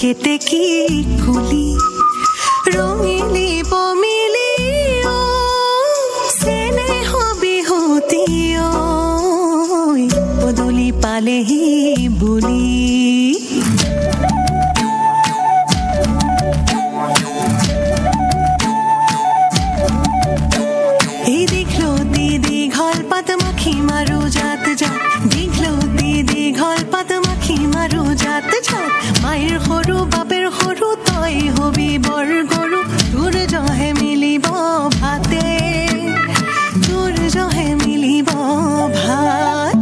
কেতেকী কুলি ৰঙিলি পমিলি চেনেহ বিহুতি পদূলি পালেহি বুলি এই দীঘলতি দীঘল পাত মাখি মাৰো জাত জাত দীঘলতি দীঘল পাত মাখি মাৰো জাত জাত মায়েৰ সৰু বাপেৰ সৰু তই হবি বৰ গৰু তোৰ জহে মিলিব ভাতে তোৰ জহে মিলিব ভাত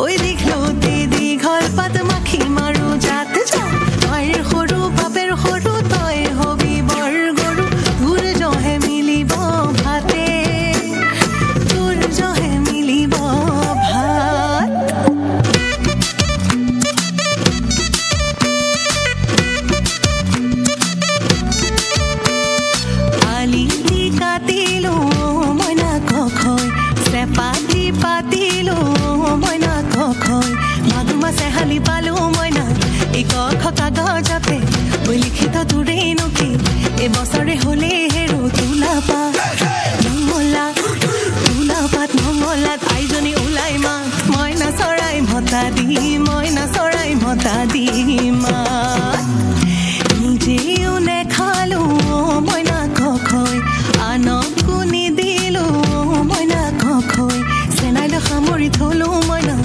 ঐ দীঘলতি দীঘল পাত মাখি মাৰো জাত জাত মায়েৰ সৰু বাপেৰ সৰু তই হবি বৰ গৰু তোৰ জহে মিলিব ভাতে তোৰ জহে মিলিব ভাত কাটিলো মইনা কখৈ চেপাতি পাতিলো মইনা কখৈ মাগুৰ মাছে হালি পালো মইনা এই কখ কাগজতে ঐ লিখিত তোৰেই নকি এবছৰে হলে হেৰো তোলা পাত মংগলা তোলা পাত মংগলাত আইজনী ওলাই মাত মইনা চৰাই ভটা দি মইনা চৰাই ভটা দি মাত নিজেও নেখালো মইনা কখৈ আনকো নিদিলো মইনা কখৈ চেনাইলো সামৰি থলো মইনা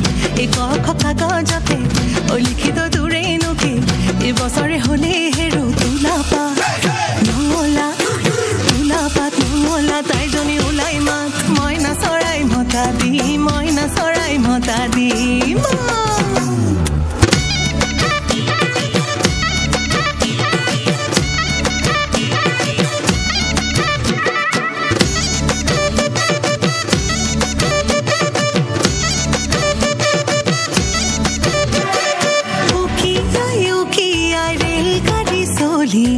এই কখ কাগজতে ঐ লিখিত তোৰেই নকি এবছৰে হলে হেৰো তোলা পাত মংগলা তোলা পাত মংগলা তাইজনী ওলাই মাত মইনা চৰাই ভটা দি মইনা চৰাই ভটা দি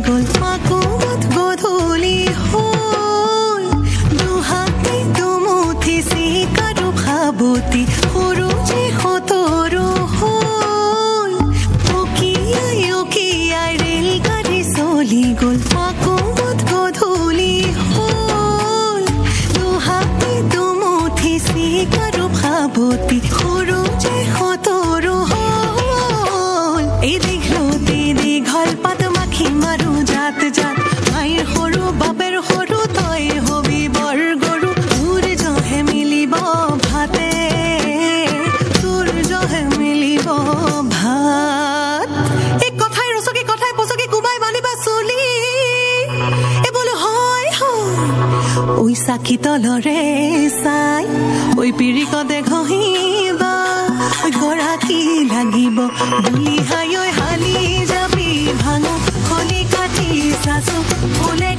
গল মাকুমত গধূলি হল দুহাতে দুমুঠি চিকাৰো ভাবতি সৰু যে সতৰো হল উকিয়াই উকিয়াই ৰেল গাড়ী চলি গল মাকুমত গধূলি হল দুহাতে দুমুঠি চিকাৰো ভাবতি সৰু যে সতৰো হল এই দীঘলতি দীঘল পাত মাখি মাৰো জাত জাত মায়েৰ সৰু বাপেৰ সৰু তই হবি বৰ গৰু তোৰ জহে মিলিব ভাতে তোৰ জহে মিলিব ভাত এই কথাই ৰচকি কথাই পচকি কুবাই বান্ধিবা চুলি এই বোলো হয় হয় ঐ চাকি তলৰে চাই ঐ পিৰিকতে ঘঁহিবা ঐ গৰাকী লাগিব বুলি হাই ঐ হালি যাবি ভাঙো খলি কাটি চাচো ফুলে